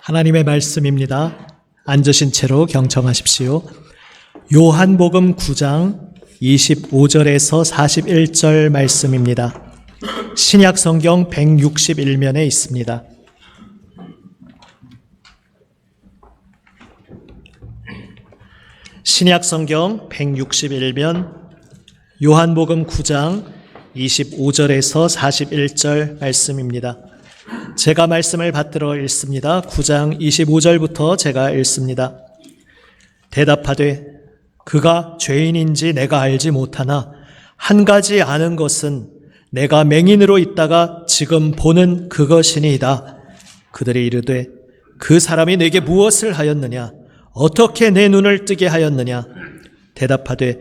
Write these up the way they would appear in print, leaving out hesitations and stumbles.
하나님의 말씀입니다. 앉으신 채로 경청하십시오. 요한복음 9장 25절에서 41절 말씀입니다. 신약성경 161면에 있습니다. 신약성경 161면 요한복음 9장 25절에서 41절 말씀입니다. 제가 말씀을 받들어 읽습니다. 9장 25절부터 제가 읽습니다. 대답하되 그가 죄인인지 내가 알지 못하나 한 가지 아는 것은 내가 맹인으로 있다가 지금 보는 그것이니이다. 그들이 이르되 그 사람이 내게 무엇을 하였느냐? 어떻게 내 눈을 뜨게 하였느냐? 대답하되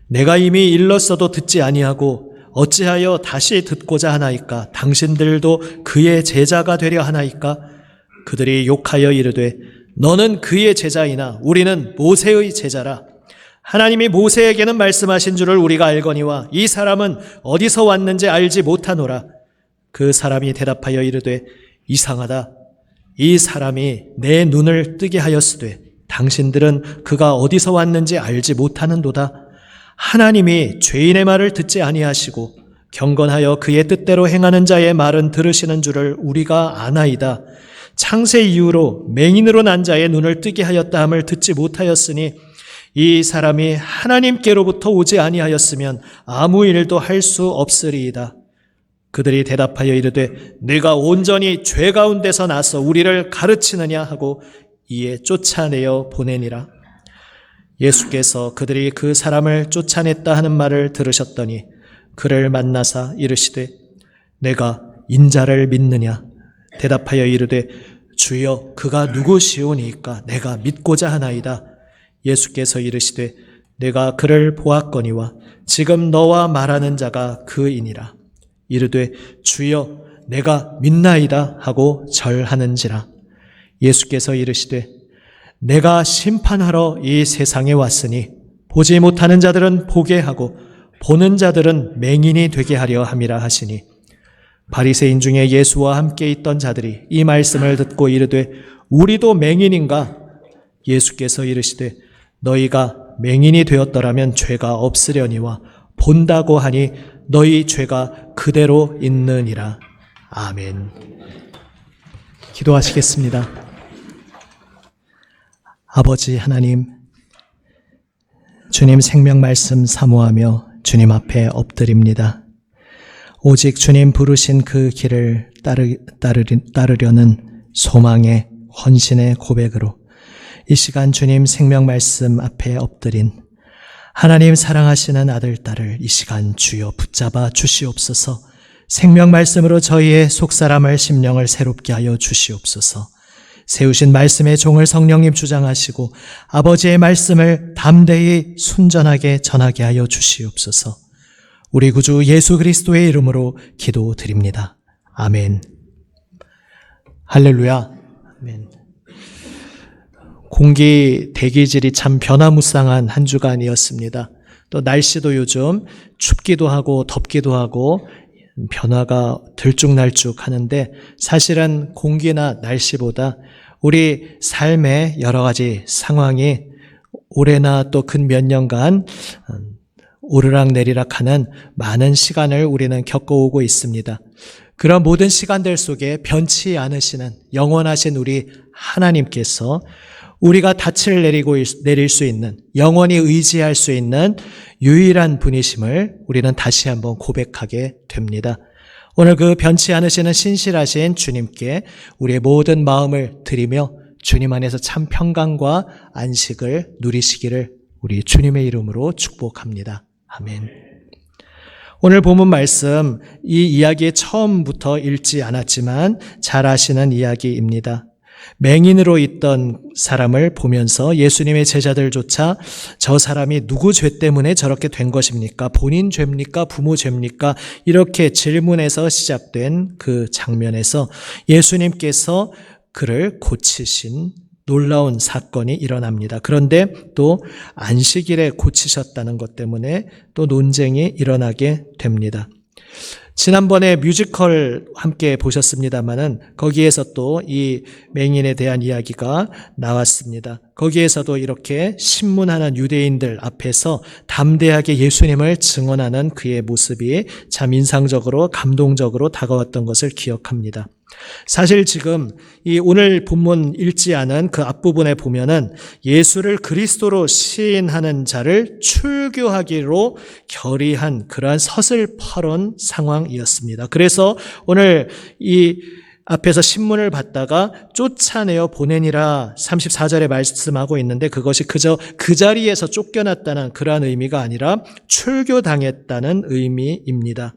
내가 이미 일렀어도 듣지 아니하고 어찌하여 다시 듣고자 하나이까? 당신들도 그의 제자가 되려 하나이까? 그들이 욕하여 이르되 너는 그의 제자이나 우리는 모세의 제자라. 하나님이 모세에게는 말씀하신 줄을 우리가 알거니와 이 사람은 어디서 왔는지 알지 못하노라. 그 사람이 대답하여 이르되 이상하다. 이 사람이 내 눈을 뜨게 하였으되 당신들은 그가 어디서 왔는지 알지 못하는도다. 하나님이 죄인의 말을 듣지 아니하시고 경건하여 그의 뜻대로 행하는 자의 말은 들으시는 줄을 우리가 아나이다. 창세 이후로 맹인으로 난 자의 눈을 뜨게 하였다 함을 듣지 못하였으니 이 사람이 하나님께로부터 오지 아니하였으면 아무 일도 할 수 없으리이다. 그들이 대답하여 이르되 네가 온전히 죄 가운데서 나서 우리를 가르치느냐 하고 이에 쫓아내어 보내니라. 예수께서 그들이 그 사람을 쫓아냈다 하는 말을 들으셨더니 그를 만나사 이르시되 내가 인자를 믿느냐? 대답하여 이르되 주여 그가 누구시오니이까 내가 믿고자 하나이다. 예수께서 이르시되 내가 그를 보았거니와 지금 너와 말하는 자가 그이니라. 이르되 주여 내가 믿나이다 하고 절하는지라. 예수께서 이르시되 내가 심판하러 이 세상에 왔으니 보지 못하는 자들은 보게 하고 보는 자들은 맹인이 되게 하려 함이라 하시니 바리새인 중에 예수와 함께 있던 자들이 이 말씀을 듣고 이르되 우리도 맹인인가? 예수께서 이르시되 너희가 맹인이 되었더라면 죄가 없으려니와 본다고 하니 너희 죄가 그대로 있느니라. 아멘. 기도하시겠습니다. 아버지 하나님, 주님 생명 말씀 사모하며 주님 앞에 엎드립니다. 오직 주님 부르신 그 길을 따르려는 소망의 헌신의 고백으로 이 시간 주님 생명 말씀 앞에 엎드린 하나님 사랑하시는 아들, 딸을 이 시간 주여 붙잡아 주시옵소서. 생명 말씀으로 저희의 속사람을 심령을 새롭게 하여 주시옵소서. 세우신 말씀의 종을 성령님 주장하시고 아버지의 말씀을 담대히 순전하게 전하게 하여 주시옵소서. 우리 구주 예수 그리스도의 이름으로 기도드립니다. 아멘. 할렐루야. 아멘. 공기 대기질이 참 변화무쌍한 한 주간이었습니다. 또 날씨도 요즘 춥기도 하고 덥기도 하고 변화가 들쭉날쭉 하는데 사실은 공기나 날씨보다 우리 삶의 여러 가지 상황이 올해나 또 근 몇 년간 오르락내리락하는 많은 시간을 우리는 겪어오고 있습니다. 그런 모든 시간들 속에 변치 않으시는 영원하신 우리 하나님께서 우리가 닻을 내릴 수 있는, 영원히 의지할 수 있는 유일한 분이심을 우리는 다시 한번 고백하게 됩니다. 오늘 그 변치 않으시는 신실하신 주님께 우리의 모든 마음을 드리며 주님 안에서 참 평강과 안식을 누리시기를 우리 주님의 이름으로 축복합니다. 아멘. 오늘 본문 말씀, 이 이야기의 처음부터 읽지 않았지만 잘 아시는 이야기입니다. 맹인으로 있던 사람을 보면서 예수님의 제자들조차 저 사람이 누구 죄 때문에 저렇게 된 것입니까? 본인 죄입니까? 부모 죄입니까? 이렇게 질문에서 시작된 그 장면에서 예수님께서 그를 고치신 놀라운 사건이 일어납니다. 그런데 또 안식일에 고치셨다는 것 때문에 또 논쟁이 일어나게 됩니다. 지난번에 뮤지컬 함께 보셨습니다마는 거기에서 또 이 맹인에 대한 이야기가 나왔습니다. 거기에서도 이렇게 신문하는 유대인들 앞에서 담대하게 예수님을 증언하는 그의 모습이 참 인상적으로 감동적으로 다가왔던 것을 기억합니다. 사실 지금 이 오늘 본문 읽지 않은 그 앞부분에 보면은 예수를 그리스도로 시인하는 자를 출교하기로 결의한 그러한 서슬퍼런 상황이었습니다. 그래서 오늘 이 앞에서 신문을 받다가 쫓아내어 보내니라 34절에 말씀하고 있는데 그것이 그저 그 자리에서 쫓겨났다는 그러한 의미가 아니라 출교당했다는 의미입니다.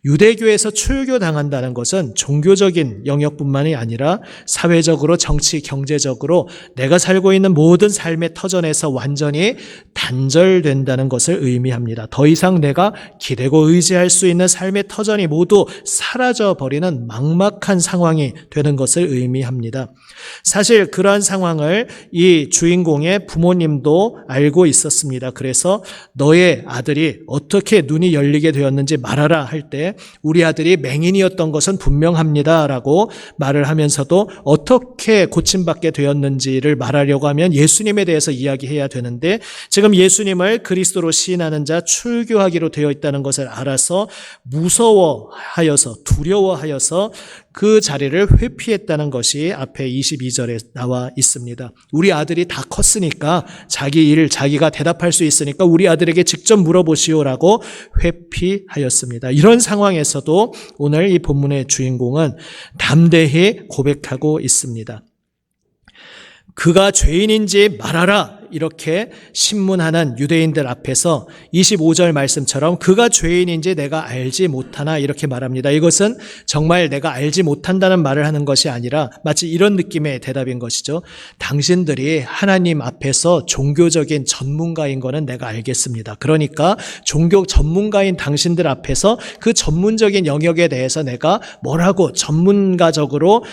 유대교에서 출교당한다는 것은 종교적인 영역뿐만이 아니라 사회적으로, 정치, 경제적으로 내가 살고 있는 모든 삶의 터전에서 완전히 단절된다는 것을 의미합니다. 더 이상 내가 기대고 의지할 수 있는 삶의 터전이 모두 사라져버리는 막막한 상황이 되는 것을 의미합니다. 사실 그러한 상황을 이 주인공의 부모님도 알고 있었습니다. 그래서 너의 아들이 어떻게 눈이 열리게 되었는지 말하라 할 때 우리 아들이 맹인이었던 것은 분명합니다라고 말을 하면서도 어떻게 고침받게 되었는지를 말하려고 하면 예수님에 대해서 이야기해야 되는데 지금 예수님을 그리스도로 시인하는 자 출교하기로 되어 있다는 것을 알아서 무서워하여서 두려워하여서 그 자리를 회피했다는 것이 앞에 22절에 나와 있습니다. 우리 아들이 다 컸으니까 자기 일 자기가 대답할 수 있으니까 우리 아들에게 직접 물어보시오라고 회피하였습니다. 이런 상황에서도 오늘 이 본문의 주인공은 담대히 고백하고 있습니다. 그가 죄인인지 말하라 이렇게 신문하는 유대인들 앞에서 25절 말씀처럼 그가 죄인인지 내가 알지 못하나 이렇게 말합니다. 이것은 정말 내가 알지 못한다는 말을 하는 것이 아니라 마치 이런 느낌의 대답인 것이죠. 당신들이 하나님 앞에서 종교적인 전문가인 거는 내가 알겠습니다. 그러니까 종교 전문가인 당신들 앞에서 그 전문적인 영역에 대해서 내가 뭐라고 전문가적으로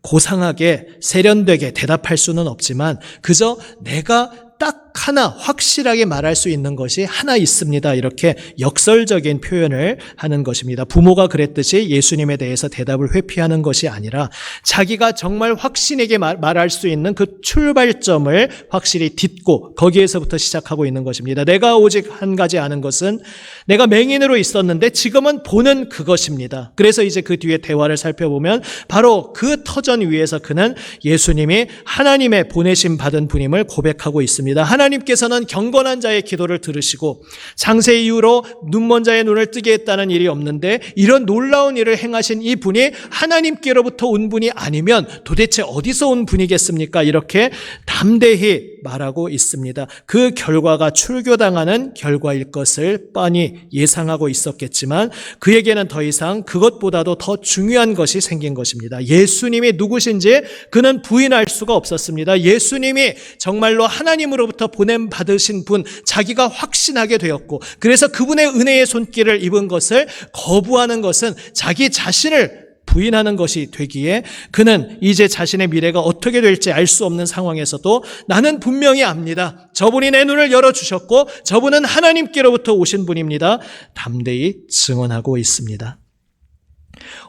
고상하게 세련되게 대답할 수는 없지만 그저 내가 딱 하나 확실하게 말할 수 있는 것이 하나 있습니다. 이렇게 역설적인 표현을 하는 것입니다. 부모가 그랬듯이 예수님에 대해서 대답을 회피하는 것이 아니라 자기가 정말 확신에게 말할 수 있는 그 출발점을 확실히 딛고 거기에서부터 시작하고 있는 것입니다. 내가 오직 한 가지 아는 것은 내가 맹인으로 있었는데 지금은 보는 그것입니다. 그래서 이제 그 뒤에 대화를 살펴보면 바로 그 터전 위에서 그는 예수님이 하나님의 보내심 받은 분임을 고백하고 있습니다. 하나님께서는 경건한 자의 기도를 들으시고 장세 이후로 눈먼 자의 눈을 뜨게 했다는 일이 없는데 이런 놀라운 일을 행하신 이 분이 하나님께로부터 온 분이 아니면 도대체 어디서 온 분이겠습니까? 이렇게 담대히 말하고 있습니다. 그 결과가 출교당하는 결과일 것을 뻔히 예상하고 있었겠지만 그에게는 더 이상 그것보다도 더 중요한 것이 생긴 것입니다. 예수님이 누구신지 그는 부인할 수가 없었습니다. 예수님이 정말로 하나님으로부터 보냄 받으신 분, 자기가 확신하게 되었고 그래서 그분의 은혜의 손길을 입은 것을 거부하는 것은 자기 자신을 부인하는 것이 되기에 그는 이제 자신의 미래가 어떻게 될지 알 수 없는 상황에서도 나는 분명히 압니다. 저분이 내 눈을 열어주셨고 저분은 하나님께로부터 오신 분입니다. 담대히 증언하고 있습니다.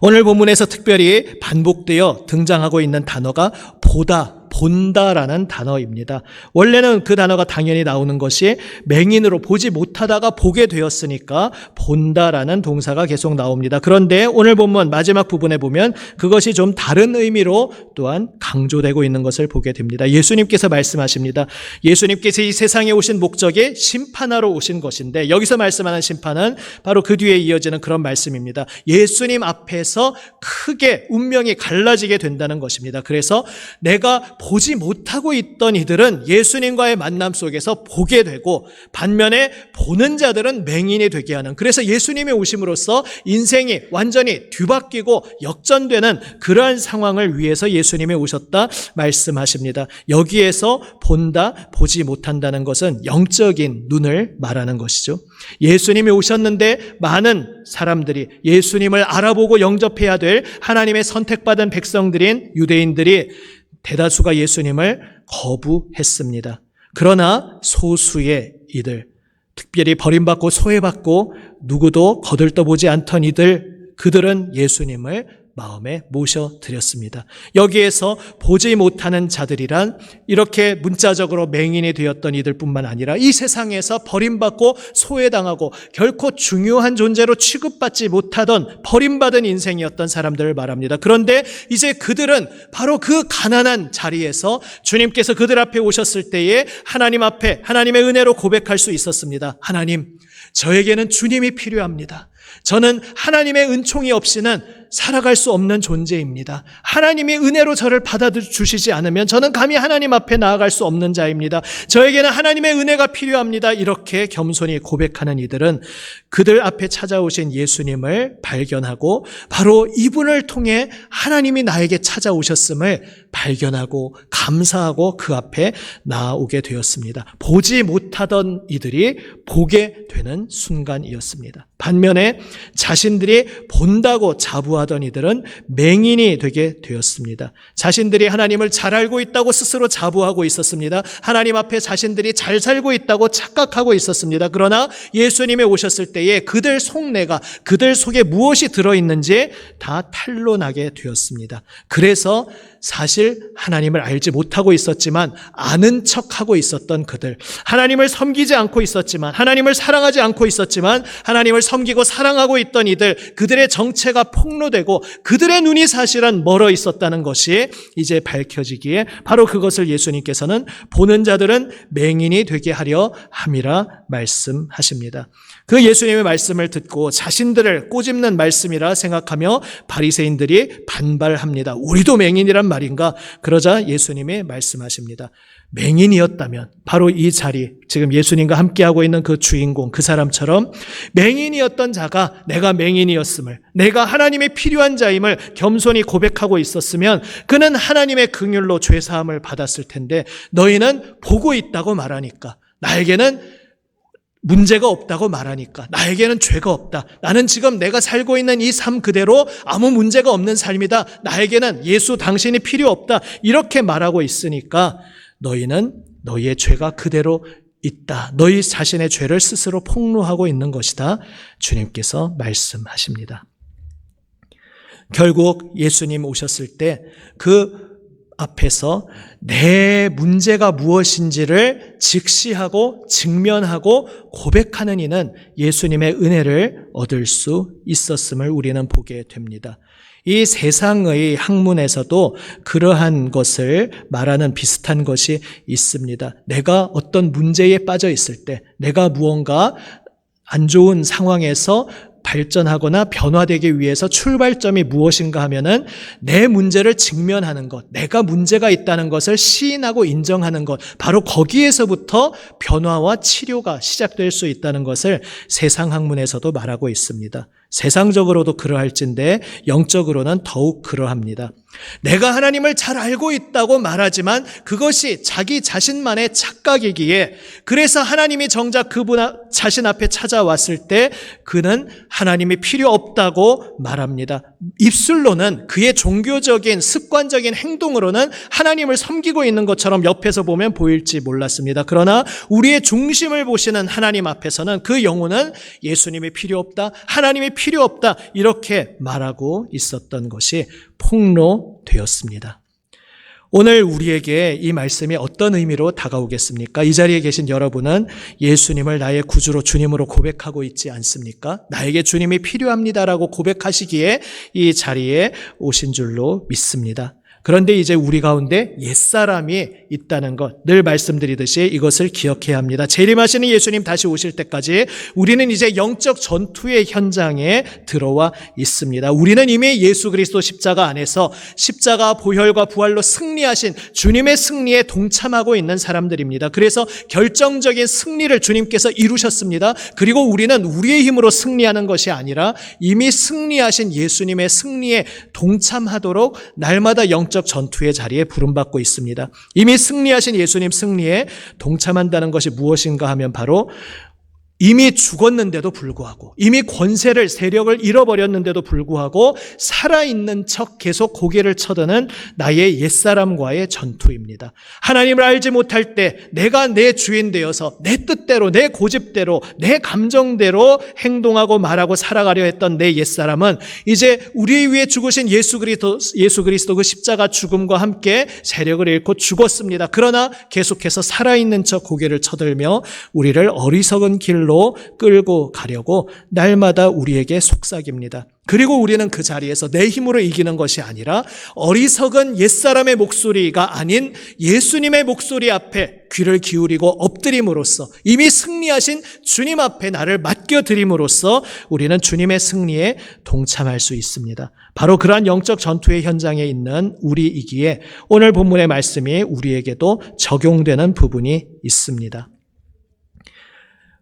오늘 본문에서 특별히 반복되어 등장하고 있는 단어가 본다라는 단어입니다. 원래는 그 단어가 당연히 나오는 것이 맹인으로 보지 못하다가 보게 되었으니까 본다라는 동사가 계속 나옵니다. 그런데 오늘 본문 마지막 부분에 보면 그것이 좀 다른 의미로 또한 강조되고 있는 것을 보게 됩니다. 예수님께서 말씀하십니다. 예수님께서 이 세상에 오신 목적이 심판하러 오신 것인데 여기서 말씀하는 심판은 바로 그 뒤에 이어지는 그런 말씀입니다. 예수님 앞에서 크게 운명이 갈라지게 된다는 것입니다. 그래서 내가 보지 못하고 있던 이들은 예수님과의 만남 속에서 보게 되고 반면에 보는 자들은 맹인이 되게 하는, 그래서 예수님이 오심으로써 인생이 완전히 뒤바뀌고 역전되는 그러한 상황을 위해서 예수님이 오셨다 말씀하십니다. 여기에서 본다, 보지 못한다는 것은 영적인 눈을 말하는 것이죠. 예수님이 오셨는데 많은 사람들이 예수님을 알아보고 영접해야 될 하나님의 선택받은 백성들인 유대인들이 대다수가 예수님을 거부했습니다. 그러나 소수의 이들, 특별히 버림받고 소외받고 누구도 거들떠보지 않던 그들은 예수님을 마음에 모셔드렸습니다. 여기에서 보지 못하는 자들이란 이렇게 문자적으로 맹인이 되었던 이들뿐만 아니라 이 세상에서 버림받고 소외당하고 결코 중요한 존재로 취급받지 못하던 버림받은 인생이었던 사람들을 말합니다. 그런데 이제 그들은 바로 그 가난한 자리에서 주님께서 그들 앞에 오셨을 때에 하나님 앞에 하나님의 은혜로 고백할 수 있었습니다. 하나님, 저에게는 주님이 필요합니다. 저는 하나님의 은총이 없이는 살아갈 수 없는 존재입니다. 하나님이 은혜로 저를 받아주시지 않으면 저는 감히 하나님 앞에 나아갈 수 없는 자입니다. 저에게는 하나님의 은혜가 필요합니다. 이렇게 겸손히 고백하는 이들은 그들 앞에 찾아오신 예수님을 발견하고 바로 이분을 통해 하나님이 나에게 찾아오셨음을 발견하고 감사하고 그 앞에 나아오게 되었습니다. 보지 못하던 이들이 보게 되는 순간이었습니다. 반면에 자신들이 본다고 자부하던 이들은 맹인이 되게 되었습니다. 자신들이 하나님을 잘 알고 있다고 스스로 자부하고 있었습니다. 하나님 앞에 자신들이 잘 살고 있다고 착각하고 있었습니다. 그러나 예수님이 오셨을 때에 그들 속내가, 그들 속에 무엇이 들어있는지 다 탄로나게 되었습니다. 그래서 사실 하나님을 알지 못하고 있었지만 아는 척하고 있었던 그들, 하나님을 섬기지 않고 있었지만, 하나님을 사랑하지 않고 있었지만 하나님을 섬기고 사랑하고 있던 이들, 그들의 정체가 폭로되고 그들의 눈이 사실은 멀어 있었다는 것이 이제 밝혀지기에 바로 그것을 예수님께서는 보는 자들은 맹인이 되게 하려 함이라 말씀하십니다. 그 예수님의 말씀을 듣고 자신들을 꼬집는 말씀이라 생각하며 바리새인들이 반발합니다. 우리도 맹인이란 말인가? 그러자 예수님이 말씀하십니다. 맹인이었다면 바로 이 자리, 지금 예수님과 함께하고 있는 그 주인공, 그 사람처럼 맹인이었던 자가 내가 맹인이었음을, 내가 하나님의 필요한 자임을 겸손히 고백하고 있었으면 그는 하나님의 긍휼로 죄사함을 받았을 텐데 너희는 보고 있다고 말하니까, 나에게는 문제가 없다고 말하니까, 나에게는 죄가 없다, 나는 지금 내가 살고 있는 이 삶 그대로 아무 문제가 없는 삶이다, 나에게는 예수 당신이 필요 없다, 이렇게 말하고 있으니까 너희는 너희의 죄가 그대로 있다, 너희 자신의 죄를 스스로 폭로하고 있는 것이다, 주님께서 말씀하십니다. 결국 예수님 오셨을 때 그 앞에서 내 문제가 무엇인지를 직시하고 직면하고 고백하는 이는 예수님의 은혜를 얻을 수 있었음을 우리는 보게 됩니다. 이 세상의 학문에서도 그러한 것을 말하는 비슷한 것이 있습니다. 내가 어떤 문제에 빠져 있을 때, 내가 무언가 안 좋은 상황에서 발전하거나 변화되기 위해서 출발점이 무엇인가 하면은 내 문제를 직면하는 것, 내가 문제가 있다는 것을 시인하고 인정하는 것, 바로 거기에서부터 변화와 치료가 시작될 수 있다는 것을 세상 학문에서도 말하고 있습니다. 세상적으로도 그러할진데 영적으로는 더욱 그러합니다. 내가 하나님을 잘 알고 있다고 말하지만 그것이 자기 자신만의 착각이기에, 그래서 하나님이 정작 그분 자신 앞에 찾아왔을 때 그는 하나님이 필요 없다고 말합니다. 입술로는, 그의 종교적인 습관적인 행동으로는 하나님을 섬기고 있는 것처럼 옆에서 보면 보일지 몰랐습니다. 그러나 우리의 중심을 보시는 하나님 앞에서는 그 영혼은 예수님이 필요 없다, 하나님이 필요 없다, 이렇게 말하고 있었던 것이 폭로되었습니다. 오늘 우리에게 이 말씀이 어떤 의미로 다가오겠습니까? 이 자리에 계신 여러분은 예수님을 나의 구주로, 주님으로 고백하고 있지 않습니까? 나에게 주님이 필요합니다라고 고백하시기에 이 자리에 오신 줄로 믿습니다. 그런데 이제 우리 가운데 옛사람이 있다는 것, 늘 말씀드리듯이 이것을 기억해야 합니다. 재림하시는 예수님 다시 오실 때까지 우리는 이제 영적 전투의 현장에 들어와 있습니다. 우리는 이미 예수 그리스도 십자가 안에서 십자가 보혈과 부활로 승리하신 주님의 승리에 동참하고 있는 사람들입니다. 그래서 결정적인 승리를 주님께서 이루셨습니다. 그리고 우리는 우리의 힘으로 승리하는 것이 아니라 이미 승리하신 예수님의 승리에 동참하도록 날마다 영적 전투의 자리에 부름받고 있습니다. 이미 승리하신 예수님 승리에 동참한다는 것이 무엇인가 하면 바로 이미 죽었는데도 불구하고, 이미 권세를, 세력을 잃어버렸는데도 불구하고 살아있는 척 계속 고개를 쳐드는 나의 옛사람과의 전투입니다. 하나님을 알지 못할 때 내가 내 주인 되어서 내 뜻대로, 내 고집대로, 내 감정대로 행동하고 말하고 살아가려 했던 내 옛사람은 이제 우리 위에 죽으신 예수 그리스도 그 십자가 죽음과 함께 세력을 잃고 죽었습니다. 그러나 계속해서 살아있는 척 고개를 쳐들며 우리를 어리석은 길로 끌고 가려고 날마다 우리에게 속삭입니다. 그리고 우리는 그 자리에서 내 힘으로 이기는 것이 아니라 어리석은 옛사람의 목소리가 아닌 예수님의 목소리 앞에 귀를 기울이고 엎드림으로써 이미 승리하신 주님 앞에 나를 맡겨드림으로써 우리는 주님의 승리에 동참할 수 있습니다. 바로 그러한 영적 전투의 현장에 있는 우리이기에 오늘 본문의 말씀이 우리에게도 적용되는 부분이 있습니다.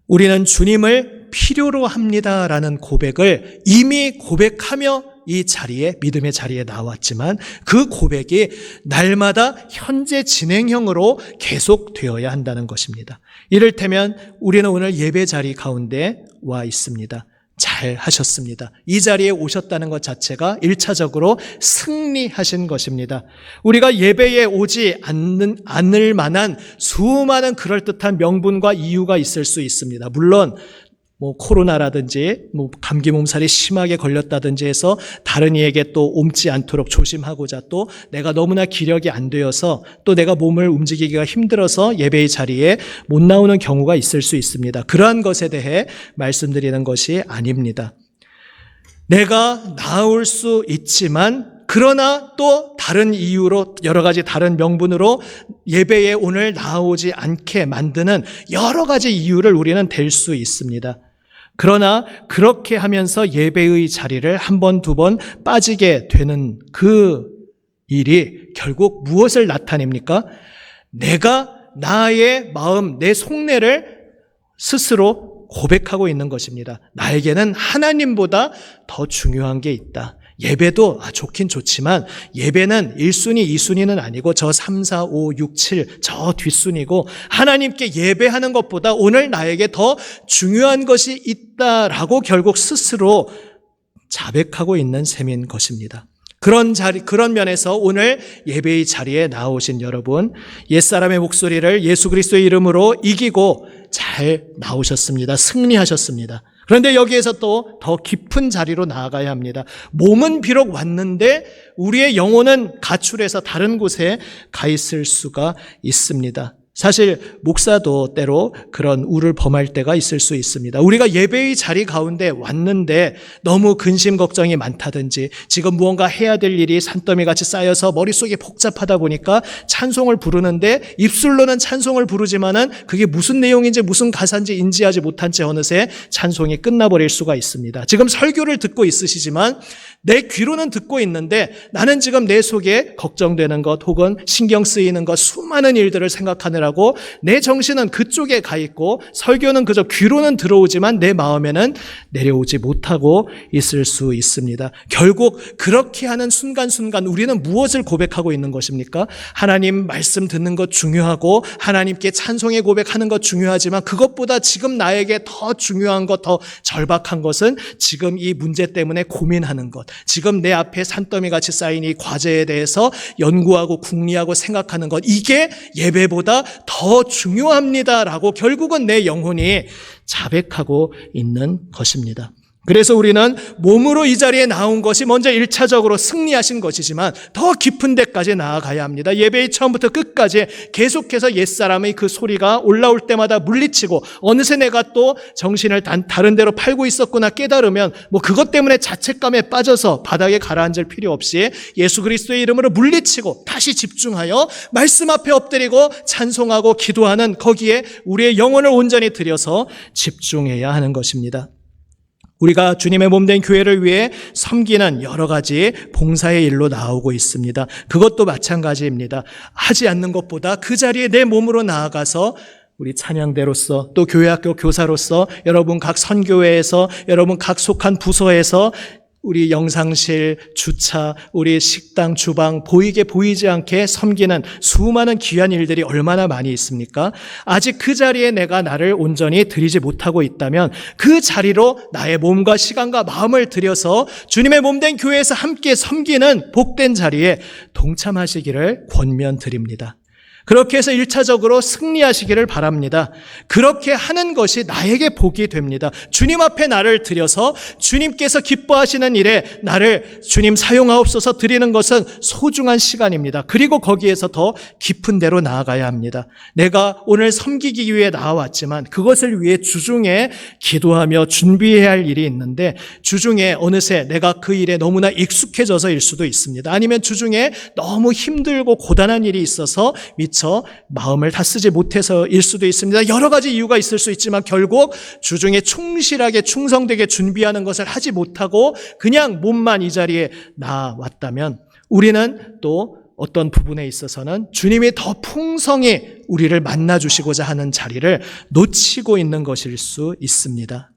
우리는 주님을 필요로 합니다라는 고백을 이미 고백하며 이 자리에, 믿음의 자리에 나왔지만 그 고백이 날마다 현재 진행형으로 계속되어야 한다는 것입니다. 이를테면 우리는 오늘 예배 자리 가운데 와 있습니다. 잘 하셨습니다. 이 자리에 오셨다는 것 자체가 1차적으로 승리하신 것입니다. 우리가 예배에 오지 않을 만한 수많은 그럴듯한 명분과 이유가 있을 수 있습니다. 물론 코로나라든지 감기 몸살이 심하게 걸렸다든지 해서 다른 이에게 또 옮지 않도록 조심하고자, 또 내가 너무나 기력이 안 되어서 또 내가 몸을 움직이기가 힘들어서 예배의 자리에 못 나오는 경우가 있을 수 있습니다. 그러한 것에 대해 말씀드리는 것이 아닙니다. 내가 나올 수 있지만 그러나 또 다른 이유로, 여러 가지 다른 명분으로 예배에 오늘 나오지 않게 만드는 여러 가지 이유를 우리는 댈 수 있습니다. 그러나 그렇게 하면서 예배의 자리를 한 번, 두 번 빠지게 되는 그 일이 결국 무엇을 나타냅니까? 내가 나의 마음, 내 속내를 스스로 고백하고 있는 것입니다. 나에게는 하나님보다 더 중요한 게 있다. 예배도 좋긴 좋지만 예배는 1순위, 2순위는 아니고 저 3, 4, 5, 6, 7 저 뒷순위고 하나님께 예배하는 것보다 오늘 나에게 더 중요한 것이 있다라고 결국 스스로 자백하고 있는 셈인 것입니다. 그런 면에서 오늘 예배의 자리에 나오신 여러분, 옛사람의 목소리를 예수 그리스도의 이름으로 이기고 잘 나오셨습니다. 승리하셨습니다. 그런데 여기에서 또 더 깊은 자리로 나아가야 합니다. 몸은 비록 왔는데 우리의 영혼은 가출해서 다른 곳에 가 있을 수가 있습니다. 사실 목사도 때로 그런 우를 범할 때가 있을 수 있습니다. 우리가 예배의 자리 가운데 왔는데 너무 근심 걱정이 많다든지 지금 무언가 해야 될 일이 산더미같이 쌓여서 머릿속이 복잡하다 보니까 찬송을 부르는데 입술로는 찬송을 부르지만은 그게 무슨 내용인지 무슨 가사인지 인지하지 못한 채 어느새 찬송이 끝나버릴 수가 있습니다. 지금 설교를 듣고 있으시지만 내 귀로는 듣고 있는데 나는 지금 내 속에 걱정되는 것 혹은 신경 쓰이는 것, 수많은 일들을 생각하느라고 내 정신은 그쪽에 가 있고 설교는 그저 귀로는 들어오지만 내 마음에는 내려오지 못하고 있을 수 있습니다. 결국 그렇게 하는 순간순간 우리는 무엇을 고백하고 있는 것입니까? 하나님 말씀 듣는 것 중요하고 하나님께 찬송의 고백하는 것 중요하지만 그것보다 지금 나에게 더 중요한 것, 더 절박한 것은 지금 이 문제 때문에 고민하는 것, 지금 내 앞에 산더미같이 쌓인 이 과제에 대해서 연구하고 궁리하고 생각하는 것, 이게 예배보다 더 중요합니다라고 결국은 내 영혼이 자백하고 있는 것입니다. 그래서 우리는 몸으로 이 자리에 나온 것이 먼저 1차적으로 승리하신 것이지만 더 깊은 데까지 나아가야 합니다. 예배의 처음부터 끝까지 계속해서 옛사람의 그 소리가 올라올 때마다 물리치고 어느새 내가 또 정신을 다른 데로 팔고 있었구나 깨달으면 그것 때문에 자책감에 빠져서 바닥에 가라앉을 필요 없이 예수 그리스도의 이름으로 물리치고 다시 집중하여 말씀 앞에 엎드리고 찬송하고 기도하는 거기에 우리의 영혼을 온전히 들여서 집중해야 하는 것입니다. 우리가 주님의 몸된 교회를 위해 섬기는 여러 가지 봉사의 일로 나오고 있습니다. 그것도 마찬가지입니다. 하지 않는 것보다 그 자리에 내 몸으로 나아가서 우리 찬양대로서 또 교회학교 교사로서 여러분 각 선교회에서 여러분 각 속한 부서에서 우리 영상실, 주차, 우리 식당, 주방 보이게 보이지 않게 섬기는 수많은 귀한 일들이 얼마나 많이 있습니까? 아직 그 자리에 내가 나를 온전히 드리지 못하고 있다면 그 자리로 나의 몸과 시간과 마음을 들여서 주님의 몸된 교회에서 함께 섬기는 복된 자리에 동참하시기를 권면드립니다. 그렇게 해서 1차적으로 승리하시기를 바랍니다. 그렇게 하는 것이 나에게 복이 됩니다. 주님 앞에 나를 드려서 주님께서 기뻐하시는 일에 나를 주님 사용하옵소서 드리는 것은 소중한 시간입니다. 그리고 거기에서 더 깊은 데로 나아가야 합니다. 내가 오늘 섬기기 위해 나와왔지만 그것을 위해 주중에 기도하며 준비해야 할 일이 있는데 주중에 어느새 내가 그 일에 너무나 익숙해져서일 수도 있습니다. 아니면 주중에 너무 힘들고 고단한 일이 있어서 미처 마음을 다 쓰지 못해서일 수도 있습니다. 여러 가지 이유가 있을 수 있지만 결국 주중에 충실하게 충성되게 준비하는 것을 하지 못하고 그냥 몸만 이 자리에 나왔다면 우리는 또 어떤 부분에 있어서는 주님이 더 풍성히 우리를 만나주시고자 하는 자리를 놓치고 있는 것일 수 있습니다.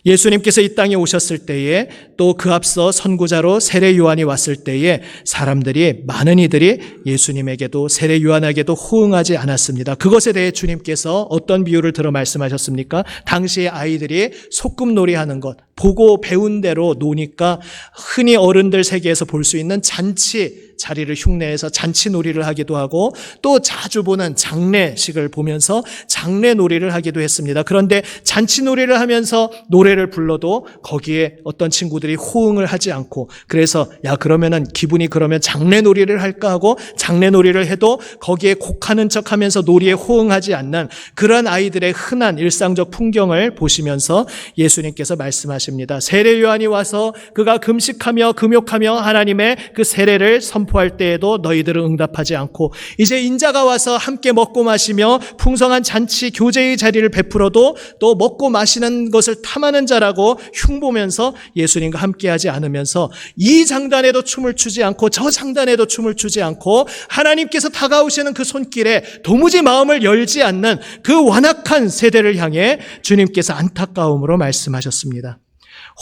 예수님께서 이 땅에 오셨을 때에 또 그 앞서 선구자로 세례 요한이 왔을 때에 사람들이 많은 이들이 예수님에게도 세례 요한에게도 호응하지 않았습니다. 그것에 대해 주님께서 어떤 비유를 들어 말씀하셨습니까? 당시의 아이들이 소꿉놀이 하는 것 보고 배운 대로 노니까 흔히 어른들 세계에서 볼 수 있는 잔치 자리를 흉내해서 잔치놀이를 하기도 하고 또 자주 보는 장례식을 보면서 장례놀이를 하기도 했습니다. 그런데 잔치놀이를 하면서 노래를 불러도 거기에 어떤 친구들이 호응을 하지 않고 그래서 야 그러면은 기분이 그러면 장례놀이를 할까 하고 장례놀이를 해도 거기에 곡하는 척하면서 놀이에 호응하지 않는 그런 아이들의 흔한 일상적 풍경을 보시면서 예수님께서 말씀하십니다. 세례 요한이 와서 그가 금식하며 금욕하며 하나님의 그 세례를 선포할 때에도 너희들은 응답하지 않고 이제 인자가 와서 함께 먹고 마시며 풍성한 잔치 교제의 자리를 베풀어도 또 먹고 마시는 것을 탐하는 자라고 흉보면서 예수님과 함께하지 않으면서 이 장단에도 춤을 추지 않고 저 장단에도 춤을 추지 않고 하나님께서 다가오시는 그 손길에 도무지 마음을 열지 않는 그 완악한 세대를 향해 주님께서 안타까움으로 말씀하셨습니다.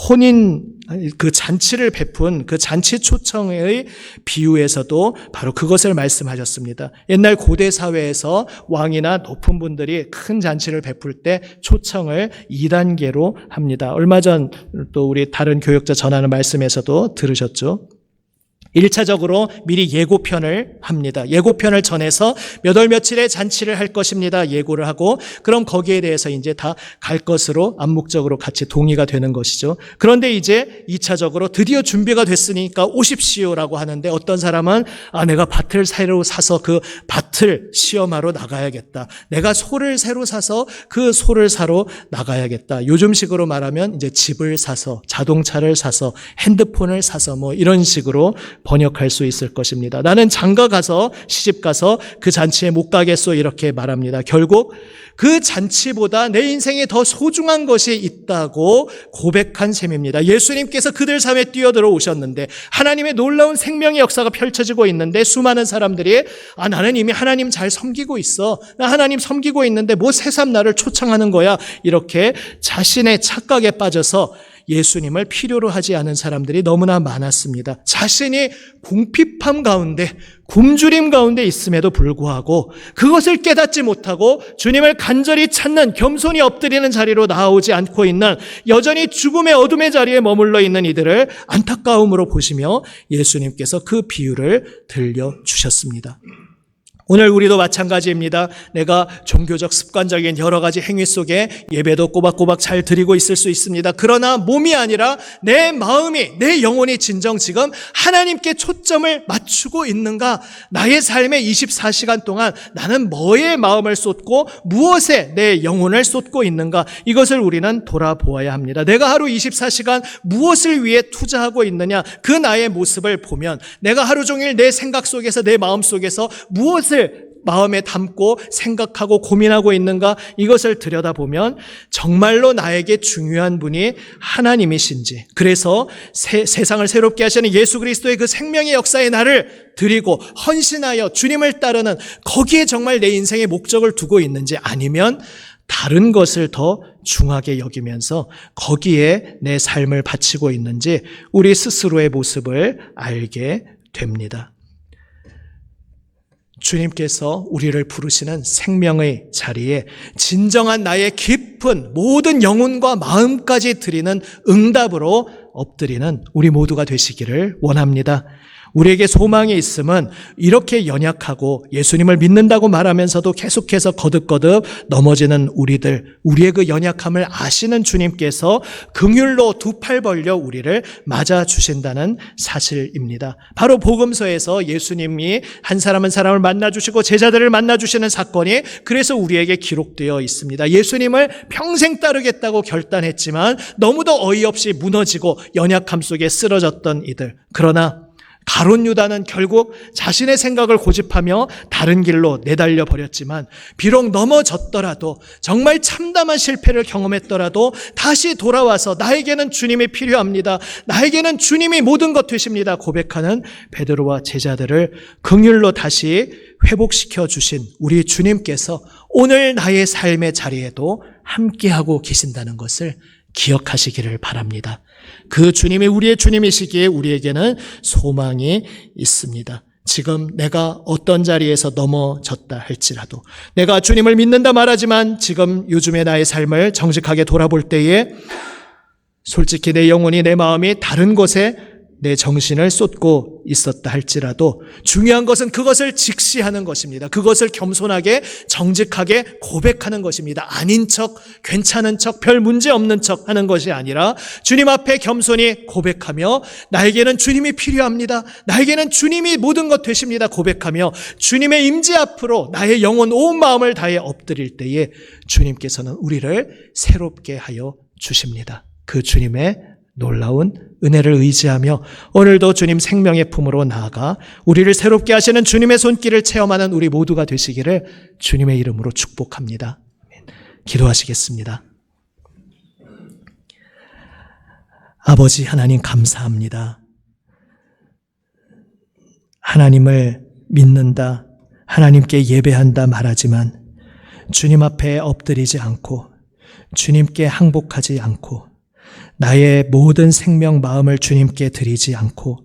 혼인 그 잔치를 베푼 그 잔치 초청의 비유에서도 바로 그것을 말씀하셨습니다. 옛날 고대 사회에서 왕이나 높은 분들이 큰 잔치를 베풀 때 초청을 2단계로 합니다. 얼마 전 또 우리 다른 교역자 전하는 말씀에서도 들으셨죠. 1차적으로 미리 예고편을 합니다. 예고편을 전해서 몇 월 며칠에 잔치를 할 것입니다. 예고를 하고 그럼 거기에 대해서 이제 다 갈 것으로 암묵적으로 같이 동의가 되는 것이죠. 그런데 이제 2차적으로 드디어 준비가 됐으니까 오십시오라고 하는데 어떤 사람은 내가 밭을 새로 사서 그 밭을 시험하러 나가야겠다. 내가 소를 새로 사서 그 소를 사러 나가야겠다. 요즘식으로 말하면 이제 집을 사서 자동차를 사서 핸드폰을 사서 뭐 이런 식으로 번역할 수 있을 것입니다. 나는 장가 가서 시집 가서 그 잔치에 못 가겠소 이렇게 말합니다. 결국 그 잔치보다 내 인생에 더 소중한 것이 있다고 고백한 셈입니다. 예수님께서 그들 삶에 뛰어들어 오셨는데 하나님의 놀라운 생명의 역사가 펼쳐지고 있는데 수많은 사람들이 나는 이미 하나님 잘 섬기고 있어. 나 하나님 섬기고 있는데 뭐 새삼 나를 초청하는 거야. 이렇게 자신의 착각에 빠져서 예수님을 필요로 하지 않은 사람들이 너무나 많았습니다. 자신이 궁핍함 가운데 굶주림 가운데 있음에도 불구하고 그것을 깨닫지 못하고 주님을 간절히 찾는 겸손히 엎드리는 자리로 나아오지 않고 있는 여전히 죽음의 어둠의 자리에 머물러 있는 이들을 안타까움으로 보시며 예수님께서 그 비유를 들려주셨습니다. 오늘 우리도 마찬가지입니다. 내가 종교적 습관적인 여러 가지 행위 속에 예배도 꼬박꼬박 잘 드리고 있을 수 있습니다. 그러나 몸이 아니라 내 마음이, 내 영혼이 진정 지금 하나님께 초점을 맞추고 있는가? 나의 삶의 24시간 동안 나는 뭐에 마음을 쏟고 무엇에 내 영혼을 쏟고 있는가? 이것을 우리는 돌아보아야 합니다. 내가 하루 24시간 무엇을 위해 투자하고 있느냐? 그 나의 모습을 보면 내가 하루 종일 내 생각 속에서 내 마음 속에서 무엇을 마음에 담고 생각하고 고민하고 있는가 이것을 들여다보면 정말로 나에게 중요한 분이 하나님이신지 그래서 세상을 새롭게 하시는 예수 그리스도의 그 생명의 역사에 나를 드리고 헌신하여 주님을 따르는 거기에 정말 내 인생의 목적을 두고 있는지 아니면 다른 것을 더 중하게 여기면서 거기에 내 삶을 바치고 있는지 우리 스스로의 모습을 알게 됩니다. 주님께서 우리를 부르시는 생명의 자리에 진정한 나의 깊은 모든 영혼과 마음까지 드리는 응답으로 엎드리는 우리 모두가 되시기를 원합니다. 우리에게 소망이 있음은 이렇게 연약하고 예수님을 믿는다고 말하면서도 계속해서 거듭거듭 넘어지는 우리의 그 연약함을 아시는 주님께서 긍휼로 두 팔 벌려 우리를 맞아주신다는 사실입니다. 바로 복음서에서 예수님이 한 사람은 사람을 만나주시고 제자들을 만나주시는 사건이 그래서 우리에게 기록되어 있습니다. 예수님을 평생 따르겠다고 결단했지만 너무도 어이없이 무너지고 연약함 속에 쓰러졌던 이들. 그러나 가룟 유다는 결국 자신의 생각을 고집하며 다른 길로 내달려 버렸지만 비록 넘어졌더라도 정말 참담한 실패를 경험했더라도 다시 돌아와서 나에게는 주님이 필요합니다. 나에게는 주님이 모든 것 되십니다. 고백하는 베드로와 제자들을 긍휼로 다시 회복시켜 주신 우리 주님께서 오늘 나의 삶의 자리에도 함께하고 계신다는 것을 기억하시기를 바랍니다. 그 주님이 우리의 주님이시기에 우리에게는 소망이 있습니다. 지금 내가 어떤 자리에서 넘어졌다 할지라도 내가 주님을 믿는다 말하지만 지금 요즘의 나의 삶을 정직하게 돌아볼 때에 솔직히 내 영혼이 내 마음이 다른 곳에 내 정신을 쏟고 있었다 할지라도 중요한 것은 그것을 직시하는 것입니다. 그것을 겸손하게 정직하게 고백하는 것입니다. 아닌 척, 괜찮은 척, 별 문제 없는 척 하는 것이 아니라 주님 앞에 겸손히 고백하며 나에게는 주님이 필요합니다. 나에게는 주님이 모든 것 되십니다. 고백하며 주님의 임재 앞으로 나의 영혼 온 마음을 다해 엎드릴 때에 주님께서는 우리를 새롭게 하여 주십니다. 그 주님의 놀라운 은혜를 의지하며 오늘도 주님 생명의 품으로 나아가 우리를 새롭게 하시는 주님의 손길을 체험하는 우리 모두가 되시기를 주님의 이름으로 축복합니다. 기도하시겠습니다. 아버지 하나님 감사합니다. 하나님을 믿는다, 하나님께 예배한다 말하지만 주님 앞에 엎드리지 않고 주님께 항복하지 않고 나의 모든 생명 마음을 주님께 드리지 않고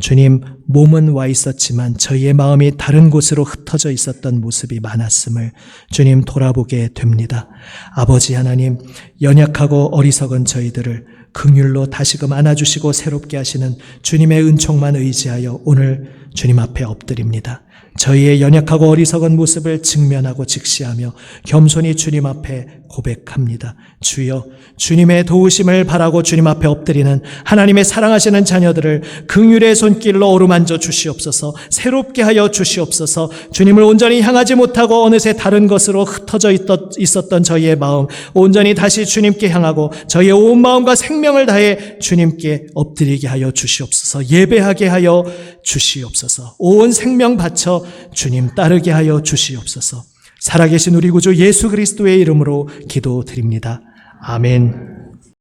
주님 몸은 와 있었지만 저희의 마음이 다른 곳으로 흩어져 있었던 모습이 많았음을 주님 돌아보게 됩니다. 아버지 하나님 연약하고 어리석은 저희들을 긍휼로 다시금 안아주시고 새롭게 하시는 주님의 은총만 의지하여 오늘 주님 앞에 엎드립니다. 저희의 연약하고 어리석은 모습을 직면하고 직시하며 겸손히 주님 앞에 고백합니다. 주여, 주님의 도우심을 바라고 주님 앞에 엎드리는 하나님의 사랑하시는 자녀들을 긍휼의 손길로 어루만져 주시옵소서. 새롭게 하여 주시옵소서. 주님을 온전히 향하지 못하고 어느새 다른 것으로 흩어져 있었던 저희의 마음 온전히 다시 주님께 향하고 저희의 온 마음과 생명을 다해 주님께 엎드리게 하여 주시옵소서. 예배하게 하여 주시옵소서. 온 생명 바쳐 주님 따르게 하여 주시옵소서. 살아계신 우리 구주 예수 그리스도의 이름으로 기도드립니다. 아멘.